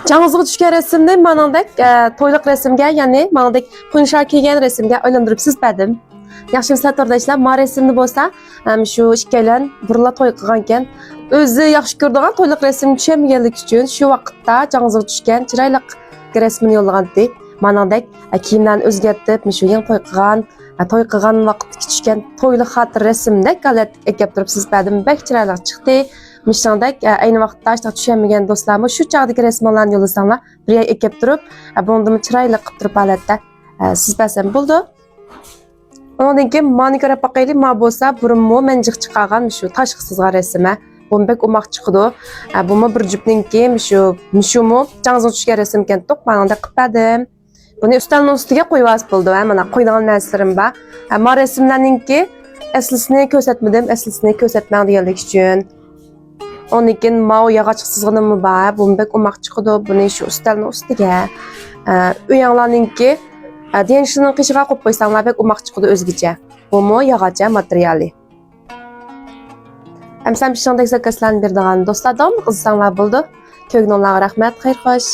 Жаңызғы düşkən resimde manandek toyluq resimge, yani manandek qunşar kiygen resimge aylandırıp sizbədim. Yaxşı misal tordaşlar, ma resimni bolsa, şu ikkalan burla toy qilganken, o'zi yaxshi ko'radigan toyluq resim tushamaganlik uchun shu vaqtda жаңызғы düşkən chiroyliq resmini yo'llagandi. Manandek kiyimlarni o'zgartib, shu yang toy qilgan vaqtga tushgan toyluq xotir resimde galet ekib turib sizbədim. Bək chiroyli chiqdi. Mişandek aynı vaqtda işte tushamagan do'stlarimiz shu chaqdagi rasmlarni yo'lasanglar, bir ay ekib turib, bundimi chiroyli qilib turib holatda sizbasam bo'ldi. Ondan keyin mani qarab baqayli, ma bo'lsa burunmi men jiq chiqargan shu tashqi sizgan rasmma. Bombek umaq chiqdi. Bumi bir jupninki mushumu жаңызғы tushgan rasm ekan, to'q manada qildim. Buni ustalning ustiga qo'yib olib bo'ldi. Mana qo'ydigan narsalarim bor. Ma rasmlarninki aslisini ko'rsatmadim, aslisini ko'rsatmang deganlik uchun. Onun için mao yağaç sızgınımı var. Bombek umaq çıkıdı. Bunu şu ustalının ustiga. Uyanlarınki denişinin qışığa qo'yib qo'ysanglar bek umaq çıkıdı özgüce. Bu mu yağaca materyali. Hem sen bir şandaki zakaslarını berdiğin dostlar da mı qızsanglar buldu? Kögnonlarga rahmat, xayr xoş.